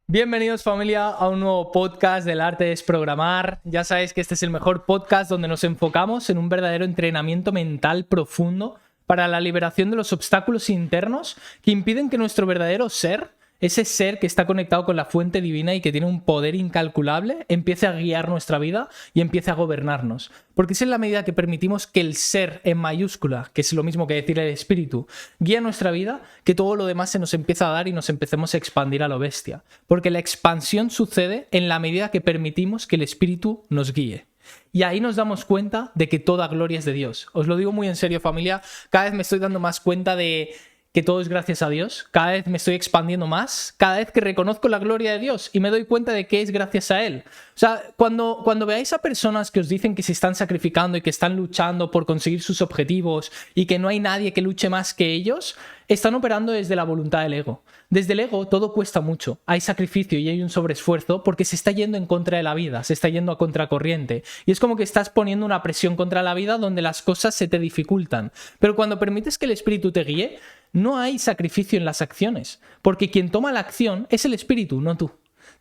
Bienvenidos familia a un nuevo podcast del arte es programar. Ya sabéis que este es el mejor podcast donde nos enfocamos en un verdadero entrenamiento mental profundo para la liberación de los obstáculos internos que impiden que nuestro verdadero ser, ese ser que está conectado con la fuente divina y que tiene un poder incalculable, empiece a guiar nuestra vida y empiece a gobernarnos. Porque es en la medida que permitimos que el ser en mayúscula, que es lo mismo que decir el espíritu, guíe nuestra vida, que todo lo demás se nos empieza a dar y nos empecemos a expandir a lo bestia. Porque la expansión sucede en la medida que permitimos que el espíritu nos guíe. Y ahí nos damos cuenta de que toda gloria es de Dios. Os lo digo muy en serio, familia. Cada vez me estoy dando más cuenta de que todo es gracias a Dios. Cada vez me estoy expandiendo más. Cada vez que reconozco la gloria de Dios y me doy cuenta de que es gracias a Él. O sea, cuando veáis a personas que os dicen que se están sacrificando y que están luchando por conseguir sus objetivos y que no hay nadie que luche más que ellos, están operando desde la voluntad del ego. Desde el ego todo cuesta mucho. Hay sacrificio y hay un sobreesfuerzo porque se está yendo en contra de la vida, se está yendo a contracorriente. Y es como que estás poniendo una presión contra la vida donde las cosas se te dificultan. Pero cuando permites que el espíritu te guíe, no hay sacrificio en las acciones. Porque quien toma la acción es el espíritu, no tú.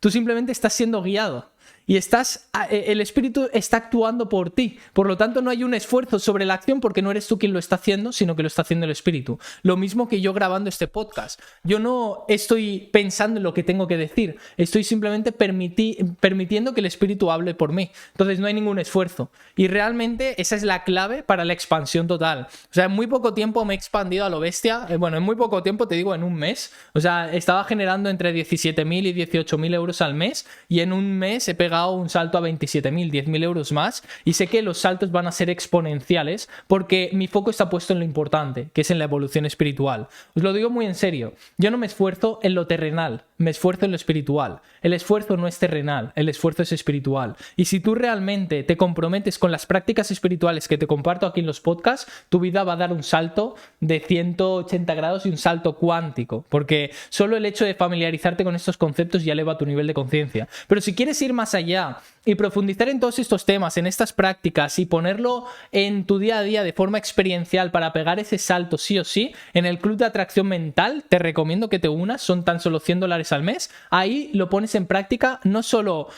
Tú simplemente estás siendo guiado. Y el espíritu está actuando por ti. Por lo tanto, no hay un esfuerzo sobre la acción porque no eres tú quien lo está haciendo, sino que lo está haciendo el espíritu. Lo mismo que yo grabando este podcast. Yo no estoy pensando en lo que tengo que decir. Estoy simplemente permitiendo que el espíritu hable por mí. Entonces no hay ningún esfuerzo. Y realmente esa es la clave para la expansión total. O sea, en muy poco tiempo me he expandido a lo bestia. Bueno, en muy poco tiempo, te digo, en un mes. O sea, estaba generando entre 17.000 y 18.000 euros al mes. Y en un mes he pegado un salto a 27.000, 10.000 euros más, y sé que los saltos van a ser exponenciales porque mi foco está puesto en lo importante, que es en la evolución espiritual. Os lo digo muy en serio, yo no me esfuerzo en lo terrenal, me esfuerzo en lo espiritual. El esfuerzo no es terrenal, el esfuerzo es espiritual. Y si tú realmente te comprometes con las prácticas espirituales que te comparto aquí en los podcasts, tu vida va a dar un salto de 180 grados y un salto cuántico, porque solo el hecho de familiarizarte con estos conceptos ya eleva tu nivel de conciencia. Pero si quieres ir más allá y profundizar en todos estos temas, en estas prácticas y ponerlo en tu día a día de forma experiencial para pegar ese salto sí o sí, en el Club de Atracción Mental te recomiendo que te unas, son tan solo $100 al mes. Ahí lo pones en práctica no solo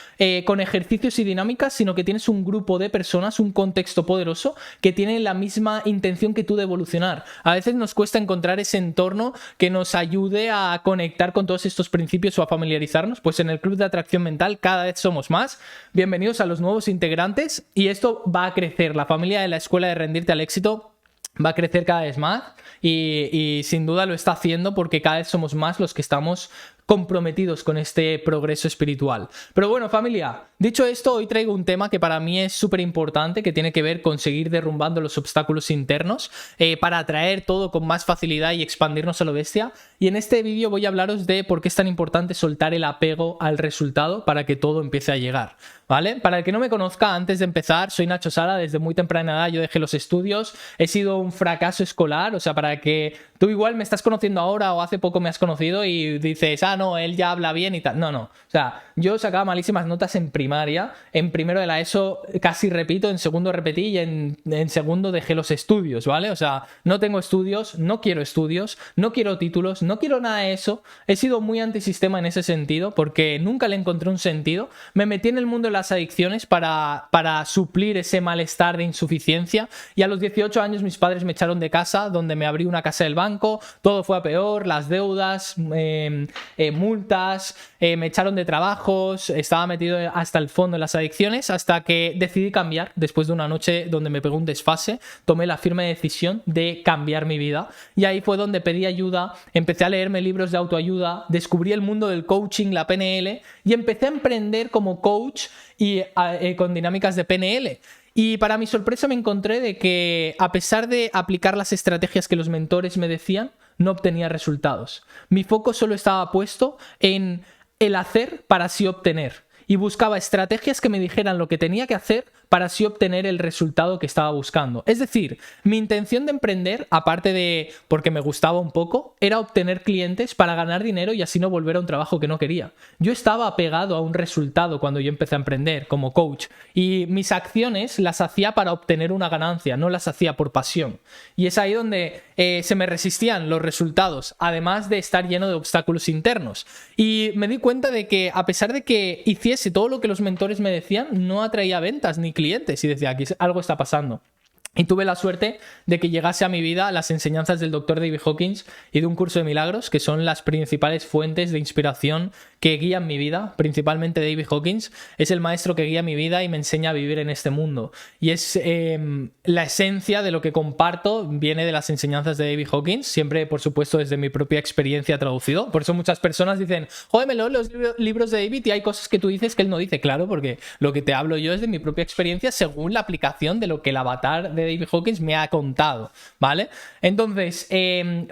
con ejercicios y dinámicas, sino que tienes un grupo de personas, un contexto poderoso que tienen la misma intención que tú de evolucionar. A veces nos cuesta encontrar ese entorno que nos ayude a conectar con todos estos principios o a familiarizarnos. Pues en el Club de Atracción Mental cada vez somos más. Bienvenidos a los nuevos integrantes y esto va a crecer. La familia de la Escuela de Rendirte al Éxito va a crecer cada vez más y sin duda lo está haciendo porque cada vez somos más los que estamos comprometidos con este progreso espiritual. Pero bueno, familia, dicho esto, hoy traigo un tema que para mí es súper importante, que tiene que ver con seguir derrumbando los obstáculos internos para atraer todo con más facilidad y expandirnos a lo bestia. Y en este vídeo voy a hablaros de por qué es tan importante soltar el apego al resultado para que todo empiece a llegar, ¿vale? Para el que no me conozca, antes de empezar, soy Nacho Sala. Desde muy temprana edad yo dejé los estudios, he sido un fracaso escolar, o sea, para que tú igual me estás conociendo ahora o hace poco me has conocido y dices, no, él ya habla bien y tal. No. O sea, yo sacaba malísimas notas en primaria, en primero de la ESO casi repito, en segundo repetí y en segundo dejé los estudios, ¿vale? O sea, no tengo estudios, no quiero títulos, no quiero nada de eso. He sido muy antisistema en ese sentido porque nunca le encontré un sentido. Me metí en el mundo de las adicciones para suplir ese malestar de insuficiencia y a los 18 años mis padres me echaron de casa, donde me abrí una casa del banco, todo fue a peor, las deudas, multas, me echaron de trabajos, estaba metido hasta el fondo en las adicciones hasta que decidí cambiar. Después de una noche donde me pegó un desfase, tomé la firme decisión de cambiar mi vida y ahí fue donde pedí ayuda, empecé a leerme libros de autoayuda, descubrí el mundo del coaching, la PNL y empecé a emprender como coach y con dinámicas de PNL. Y para mi sorpresa me encontré de que a pesar de aplicar las estrategias que los mentores me decían, no obtenía resultados. Mi foco solo estaba puesto en el hacer para así obtener. Y buscaba estrategias que me dijeran lo que tenía que hacer para así obtener el resultado que estaba buscando. Es decir, mi intención de emprender, aparte de porque me gustaba un poco, era obtener clientes para ganar dinero y así no volver a un trabajo que no quería. Yo estaba apegado a un resultado cuando yo empecé a emprender como coach y mis acciones las hacía para obtener una ganancia, no las hacía por pasión. Y es ahí donde se me resistían los resultados, además de estar lleno de obstáculos internos. Y me di cuenta de que a pesar de que hiciese todo lo que los mentores me decían, no atraía ventas ni clientes, y decía, aquí algo está pasando. Y tuve la suerte de que llegase a mi vida las enseñanzas del Dr. David Hawkins y de un curso de milagros, que son las principales fuentes de inspiración que guían mi vida. Principalmente David Hawkins es el maestro que guía mi vida y me enseña a vivir en este mundo. Y es la esencia de lo que comparto, viene de las enseñanzas de David Hawkins, siempre, por supuesto, desde mi propia experiencia traducido. Por eso muchas personas dicen, joder, me leo los libros de David y hay cosas que tú dices que él no dice. Claro, porque lo que te hablo yo es de mi propia experiencia según la aplicación de lo que el avatar de David Hawkins me ha contado, ¿vale? Entonces,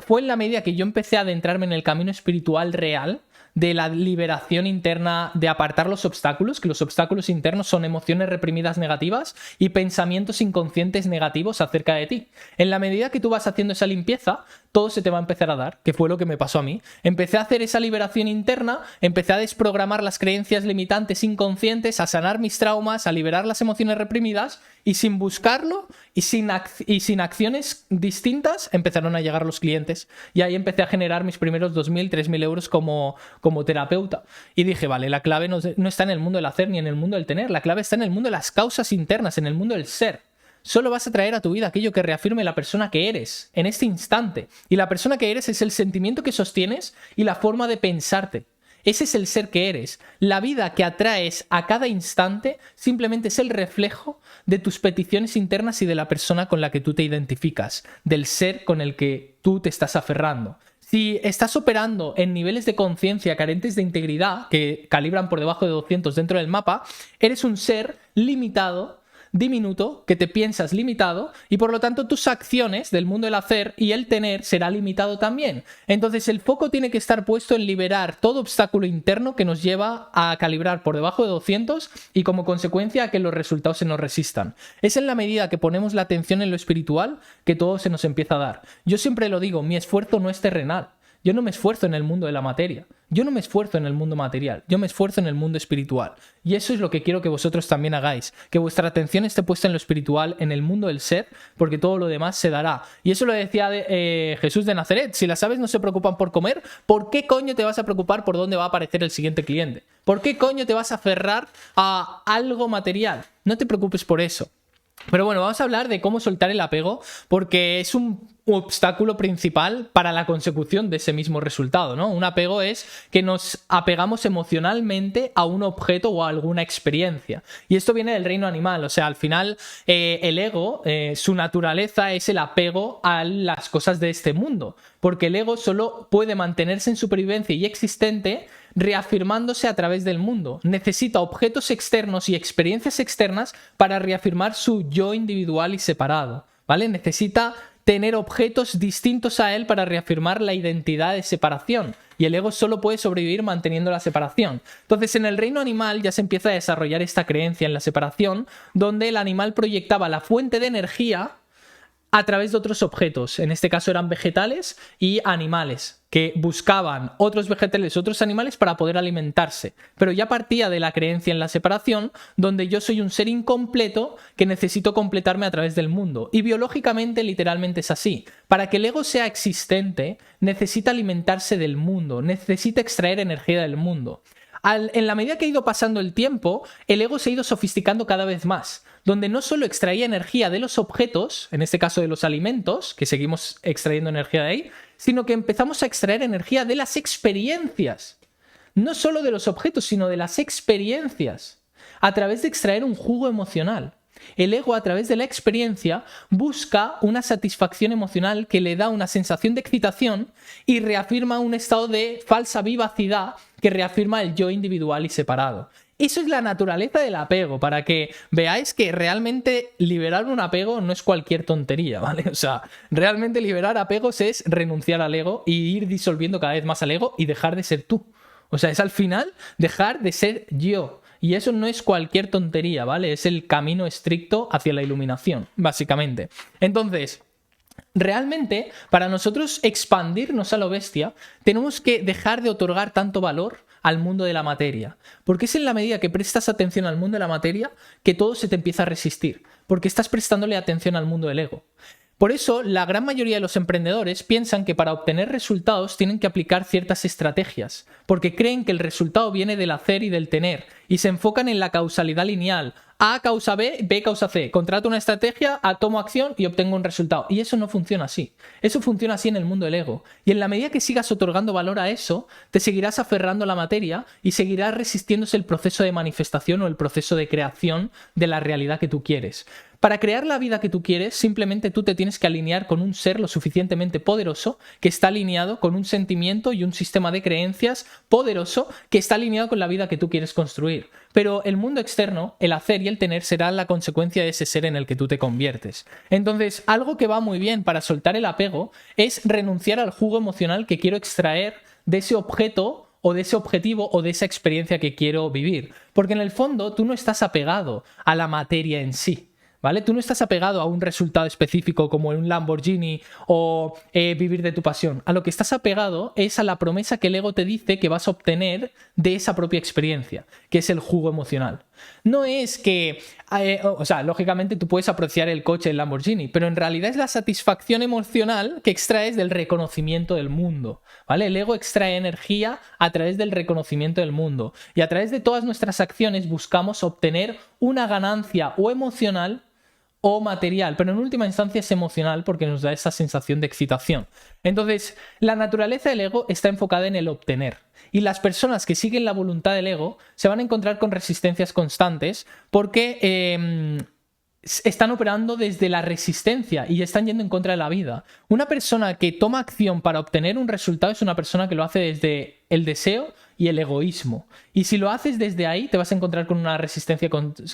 fue en la medida que yo empecé a adentrarme en el camino espiritual real de la liberación interna, de apartar los obstáculos, que los obstáculos internos son emociones reprimidas negativas y pensamientos inconscientes negativos acerca de ti. En la medida que tú vas haciendo esa limpieza, todo se te va a empezar a dar, que fue lo que me pasó a mí. Empecé a hacer esa liberación interna, empecé a desprogramar las creencias limitantes inconscientes, a sanar mis traumas, a liberar las emociones reprimidas, y sin buscarlo y sin acciones distintas empezaron a llegar los clientes. Y ahí empecé a generar mis primeros 2.000, 3.000 euros como terapeuta. Y dije, vale, la clave no está en el mundo del hacer ni en el mundo del tener, la clave está en el mundo de las causas internas, en el mundo del ser. Solo vas a traer a tu vida aquello que reafirme la persona que eres en este instante. Y la persona que eres es el sentimiento que sostienes y la forma de pensarte. Ese es el ser que eres. La vida que atraes a cada instante simplemente es el reflejo de tus peticiones internas y de la persona con la que tú te identificas, del ser con el que tú te estás aferrando. Si estás operando en niveles de conciencia carentes de integridad, que calibran por debajo de 200 dentro del mapa, eres un ser limitado, diminuto, que te piensas limitado, y por lo tanto tus acciones del mundo del hacer y el tener será limitado también. Entonces el foco tiene que estar puesto en liberar todo obstáculo interno que nos lleva a calibrar por debajo de 200 y como consecuencia a que los resultados se nos resistan. Es en la medida que ponemos la atención en lo espiritual que todo se nos empieza a dar. Yo siempre lo digo, mi esfuerzo no es terrenal. Yo no me esfuerzo en el mundo de la materia. Yo no me esfuerzo en el mundo material. Yo me esfuerzo en el mundo espiritual. Y eso es lo que quiero que vosotros también hagáis. Que vuestra atención esté puesta en lo espiritual, en el mundo del ser, porque todo lo demás se dará. Y eso lo decía Jesús de Nazaret. Si las aves no se preocupan por comer, ¿por qué coño te vas a preocupar por dónde va a aparecer el siguiente cliente? ¿Por qué coño te vas a aferrar a algo material? No te preocupes por eso. Pero bueno, vamos a hablar de cómo soltar el apego, porque es un obstáculo principal para la consecución de ese mismo resultado, ¿no? Un apego es que nos apegamos emocionalmente a un objeto o a alguna experiencia. Y esto viene del reino animal, o sea, al final el ego, su naturaleza es el apego a las cosas de este mundo, porque el ego solo puede mantenerse en supervivencia y existente reafirmándose a través del mundo. Necesita objetos externos y experiencias externas para reafirmar su yo individual y separado, ¿vale? Necesita tener objetos distintos a él para reafirmar la identidad de separación. Y el ego solo puede sobrevivir manteniendo la separación. Entonces, en el reino animal ya se empieza a desarrollar esta creencia en la separación, donde el animal proyectaba la fuente de energía a través de otros objetos. En este caso eran vegetales y animales, que buscaban otros vegetales, otros animales para poder alimentarse. Pero ya partía de la creencia en la separación, donde yo soy un ser incompleto que necesito completarme a través del mundo. Y biológicamente, literalmente es así. Para que el ego sea existente, necesita alimentarse del mundo, necesita extraer energía del mundo. En la medida que ha ido pasando el tiempo, el ego se ha ido sofisticando cada vez más, donde no solo extraía energía de los objetos, en este caso de los alimentos, que seguimos extrayendo energía de ahí, sino que empezamos a extraer energía de las experiencias. No solo de los objetos, sino de las experiencias, a través de extraer un jugo emocional. El ego, a través de la experiencia, busca una satisfacción emocional que le da una sensación de excitación y reafirma un estado de falsa vivacidad que reafirma el yo individual y separado. Eso es la naturaleza del apego, para que veáis que realmente liberar un apego no es cualquier tontería, ¿vale? O sea, realmente liberar apegos es renunciar al ego y ir disolviendo cada vez más al ego y dejar de ser tú. O sea, es al final dejar de ser yo. Y eso no es cualquier tontería, ¿vale? Es el camino estricto hacia la iluminación, básicamente. Entonces, realmente, para nosotros expandirnos a lo bestia, tenemos que dejar de otorgar tanto valor al mundo de la materia. Porque es en la medida que prestas atención al mundo de la materia que todo se te empieza a resistir. Porque estás prestándole atención al mundo del ego. Por eso, la gran mayoría de los emprendedores piensan que para obtener resultados tienen que aplicar ciertas estrategias, porque creen que el resultado viene del hacer y del tener, y se enfocan en la causalidad lineal. A causa B, B causa C. Contrato una estrategia, tomo acción y obtengo un resultado. Y eso no funciona así. Eso funciona así en el mundo del ego. Y en la medida que sigas otorgando valor a eso, te seguirás aferrando a la materia y seguirás resistiéndose el proceso de manifestación o el proceso de creación de la realidad que tú quieres. Para crear la vida que tú quieres, simplemente tú te tienes que alinear con un ser lo suficientemente poderoso que está alineado con un sentimiento y un sistema de creencias poderoso que está alineado con la vida que tú quieres construir. Pero el mundo externo, el hacer y el tener será la consecuencia de ese ser en el que tú te conviertes. Entonces, algo que va muy bien para soltar el apego es renunciar al jugo emocional que quiero extraer de ese objeto o de ese objetivo o de esa experiencia que quiero vivir. Porque en el fondo tú no estás apegado a la materia en sí. ¿Vale? Tú no estás apegado a un resultado específico como un Lamborghini o vivir de tu pasión. A lo que estás apegado es a la promesa que el ego te dice que vas a obtener de esa propia experiencia, que es el jugo emocional. No es que, lógicamente tú puedes apreciar el coche, el Lamborghini, pero en realidad es la satisfacción emocional que extraes del reconocimiento del mundo, ¿vale? El ego extrae energía a través del reconocimiento del mundo y a través de todas nuestras acciones buscamos obtener una ganancia o emocional o material, pero en última instancia es emocional porque nos da esa sensación de excitación. Entonces, la naturaleza del ego está enfocada en el obtener. Y las personas que siguen la voluntad del ego se van a encontrar con resistencias constantes porque están operando desde la resistencia y están yendo en contra de la vida. Una persona que toma acción para obtener un resultado es una persona que lo hace desde el deseo y el egoísmo. Y si lo haces desde ahí, te vas a encontrar con una resistencia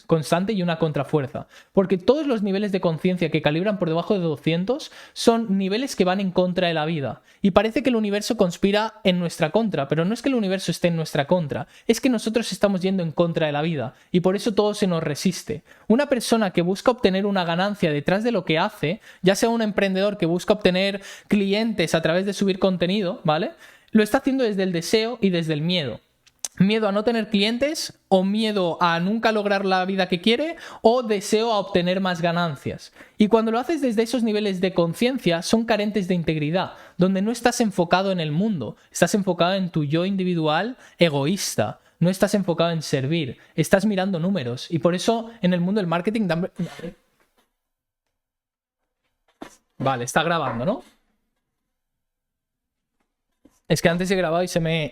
constante y una contrafuerza. Porque todos los niveles de conciencia que calibran por debajo de 200 son niveles que van en contra de la vida. Y parece que el universo conspira en nuestra contra, pero no es que el universo esté en nuestra contra, es que nosotros estamos yendo en contra de la vida. Y por eso todo se nos resiste. Una persona que busca obtener una ganancia detrás de lo que hace, ya sea un emprendedor que busca obtener clientes a través de subir contenido, ¿vale? Lo está haciendo desde el deseo y desde el miedo. Miedo a no tener clientes, o miedo a nunca lograr la vida que quiere, o deseo a obtener más ganancias. Y cuando lo haces desde esos niveles de conciencia, son carentes de integridad, donde no estás enfocado en el mundo, estás enfocado en tu yo individual egoísta, no estás enfocado en servir, estás mirando números. Y por eso en el mundo del marketing... Vale, está grabando, ¿no? Es que antes he grabado y se me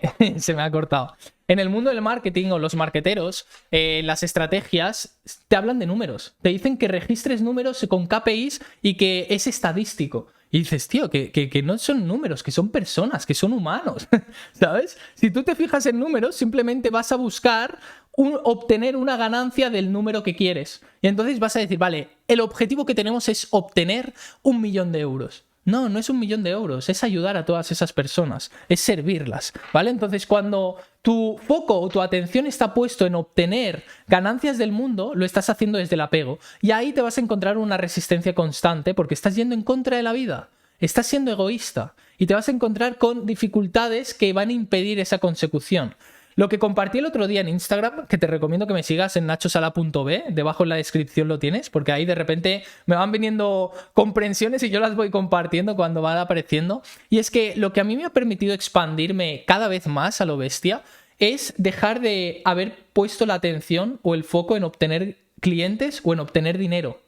ha cortado. En el mundo del marketing o los marketeros, las estrategias te hablan de números. Te dicen que registres números con KPIs y que es estadístico. Y dices, tío, que no son números, que son personas, que son humanos, ¿sabes? Si tú te fijas en números, simplemente vas a buscar obtener una ganancia del número que quieres. Y entonces vas a decir, vale, el objetivo que tenemos es obtener 1 millón de euros. No, no es 1 millón de euros, es ayudar a todas esas personas, es servirlas, ¿vale? Entonces, cuando tu foco o tu atención está puesto en obtener ganancias del mundo, lo estás haciendo desde el apego. Y ahí te vas a encontrar una resistencia constante porque estás yendo en contra de la vida, estás siendo egoísta y te vas a encontrar con dificultades que van a impedir esa consecución. Lo que compartí el otro día en Instagram, que te recomiendo que me sigas en nachosala.b, debajo en la descripción lo tienes, porque ahí de repente me van viniendo comprensiones y yo las voy compartiendo cuando van apareciendo. Y es que lo que a mí me ha permitido expandirme cada vez más a lo bestia es dejar de haber puesto la atención o el foco en obtener clientes o en obtener dinero.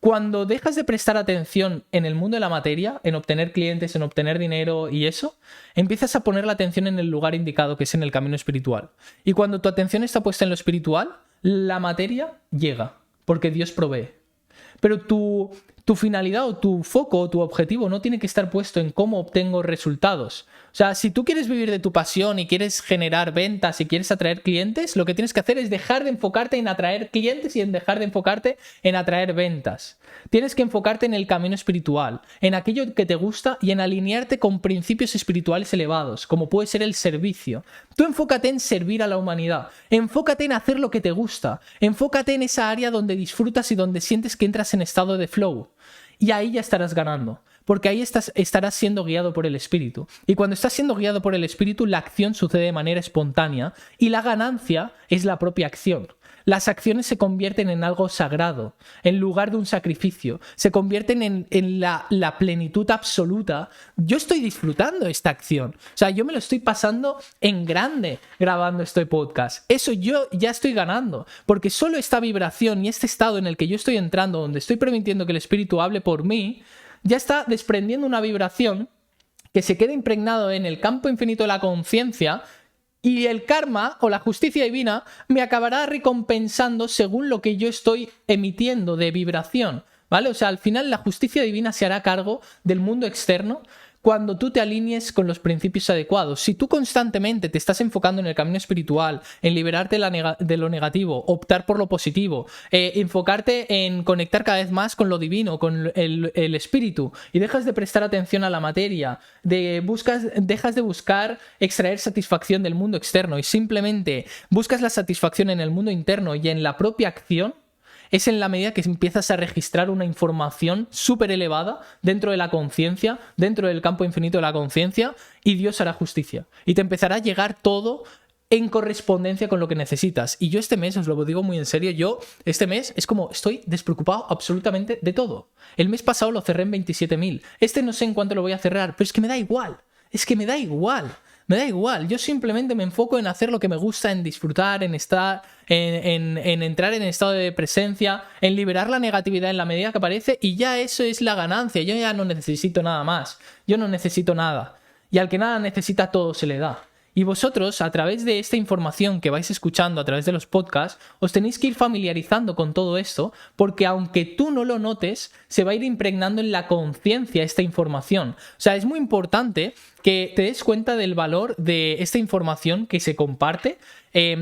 Cuando dejas de prestar atención en el mundo de la materia, en obtener clientes, en obtener dinero y eso, empiezas a poner la atención en el lugar indicado, que es en el camino espiritual. Y cuando tu atención está puesta en lo espiritual, la materia llega, porque Dios provee. Pero tu finalidad o tu foco o tu objetivo no tiene que estar puesto en cómo obtengo resultados. O sea, si tú quieres vivir de tu pasión y quieres generar ventas y quieres atraer clientes, lo que tienes que hacer es dejar de enfocarte en atraer clientes y en dejar de enfocarte en atraer ventas. Tienes que enfocarte en el camino espiritual, en aquello que te gusta y en alinearte con principios espirituales elevados, como puede ser el servicio. Tú enfócate en servir a la humanidad, enfócate en hacer lo que te gusta, enfócate en esa área donde disfrutas y donde sientes que entras en estado de flow. Y ahí ya estarás ganando. porque ahí estarás siendo guiado por el Espíritu. Y cuando estás siendo guiado por el Espíritu, la acción sucede de manera espontánea y la ganancia es la propia acción. Las acciones se convierten en algo sagrado, en lugar de un sacrificio. Se convierten en la plenitud absoluta. Yo estoy disfrutando esta acción. O sea, yo me lo estoy pasando en grande grabando este podcast. Eso yo ya estoy ganando. Porque solo esta vibración y este estado en el que yo estoy entrando, donde estoy permitiendo que el Espíritu hable por mí, ya está desprendiendo una vibración que se queda impregnado en el campo infinito de la conciencia. Y el karma o la justicia divina me acabará recompensando según lo que yo estoy emitiendo de vibración, ¿vale? O sea, al final la justicia divina se hará cargo del mundo externo cuando tú te alinees con los principios adecuados. Si tú constantemente te estás enfocando en el camino espiritual, en liberarte de lo negativo, optar por lo positivo, enfocarte en conectar cada vez más con lo divino, con el espíritu, y dejas de prestar atención a la materia, dejas de buscar extraer satisfacción del mundo externo y simplemente buscas la satisfacción en el mundo interno y en la propia acción, es en la medida que empiezas a registrar una información súper elevada dentro de la conciencia, dentro del campo infinito de la conciencia, y Dios hará justicia. Y te empezará a llegar todo en correspondencia con lo que necesitas. Y yo este mes, os lo digo muy en serio, este mes es como estoy despreocupado absolutamente de todo. El mes pasado lo cerré en 27.000. Este no sé en cuánto lo voy a cerrar, pero es que me da igual. Es que me da igual. Me da igual, yo simplemente me enfoco en hacer lo que me gusta, en disfrutar, en estar, en entrar en estado de presencia, en liberar la negatividad en la medida que aparece, y ya eso es la ganancia. Yo ya no necesito nada más, yo no necesito nada, y al que nada necesita todo se le da. Y vosotros, a través de esta información que vais escuchando a través de los podcasts, os tenéis que ir familiarizando con todo esto, porque aunque tú no lo notes, se va a ir impregnando en la conciencia esta información. O sea, es muy importante que te des cuenta del valor de esta información que se comparte,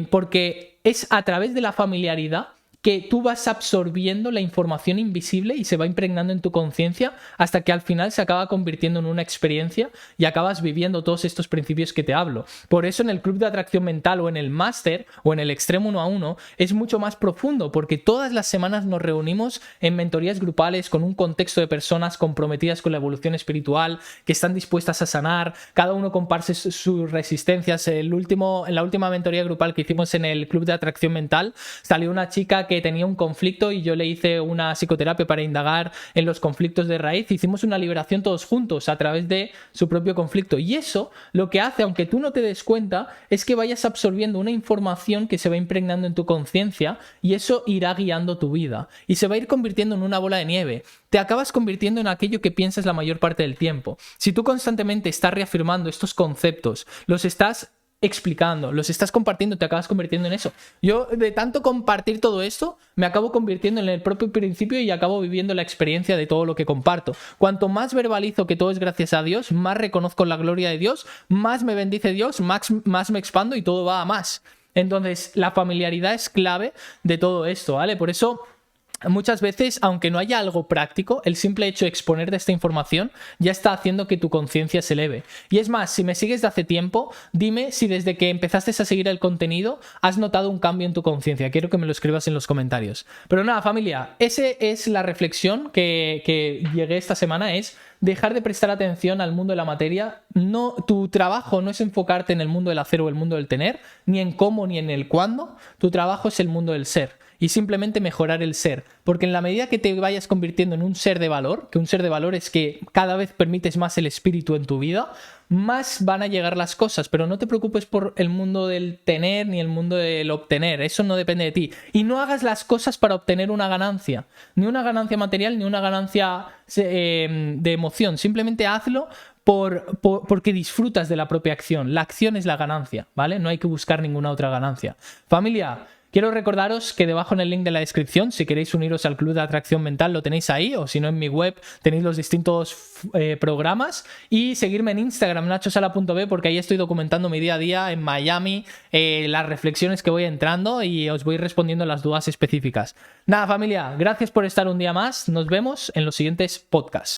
porque es a través de la familiaridad que tú vas absorbiendo la información invisible y se va impregnando en tu conciencia hasta que al final se acaba convirtiendo en una experiencia y acabas viviendo todos estos principios que te hablo. Por eso en el club de atracción mental o en el máster o en el extremo 1 a 1 es mucho más profundo, porque todas las semanas nos reunimos en mentorías grupales con un contexto de personas comprometidas con la evolución espiritual, que están dispuestas a sanar, cada uno comparte sus resistencias. En la última mentoría grupal que hicimos en el club de atracción mental salió una chica que tenía un conflicto y yo le hice una psicoterapia para indagar en los conflictos de raíz. Hicimos una liberación todos juntos a través de su propio conflicto, y eso lo que hace, aunque tú no te des cuenta, es que vayas absorbiendo una información que se va impregnando en tu conciencia, y eso irá guiando tu vida y se va a ir convirtiendo en una bola de nieve. Te acabas convirtiendo en aquello que piensas la mayor parte del tiempo. Si tú constantemente estás reafirmando estos conceptos, los estás explicando, los estás compartiendo, te acabas convirtiendo en eso. Yo, de tanto compartir todo esto, me acabo convirtiendo en el propio principio y acabo viviendo la experiencia de todo lo que comparto. Cuanto más verbalizo que todo es gracias a Dios, más reconozco la gloria de Dios, más me bendice Dios, más me expando y todo va a más. Entonces, la familiaridad es clave de todo esto, ¿vale? Por eso, muchas veces, aunque no haya algo práctico, el simple hecho de exponer de esta información ya está haciendo que tu conciencia se eleve. Y es más, si me sigues de hace tiempo, dime si desde que empezaste a seguir el contenido has notado un cambio en tu conciencia. Quiero que me lo escribas en los comentarios. Pero nada, familia, esa es la reflexión que llegué esta semana, es dejar de prestar atención al mundo de la materia. No, tu trabajo no es enfocarte en el mundo del hacer o el mundo del tener, ni en cómo ni en el cuándo. Tu trabajo es el mundo del ser. Y simplemente mejorar el ser, porque en la medida que te vayas convirtiendo en un ser de valor, que un ser de valor es que cada vez permites más el espíritu en tu vida, más van a llegar las cosas. Pero no te preocupes por el mundo del tener ni el mundo del obtener, eso no depende de ti. Y no hagas las cosas para obtener una ganancia, ni una ganancia material, ni una ganancia de emoción. Simplemente hazlo porque disfrutas de la propia acción. La acción es la ganancia, ¿vale? No hay que buscar ninguna otra ganancia. Familia, quiero recordaros que debajo en el link de la descripción, si queréis uniros al Club de Atracción Mental, lo tenéis ahí, o si no, en mi web tenéis los distintos programas, y seguirme en Instagram, nachosala.b, porque ahí estoy documentando mi día a día en Miami, las reflexiones que voy entrando, y os voy respondiendo las dudas específicas. Nada, familia, gracias por estar un día más, nos vemos en los siguientes podcasts.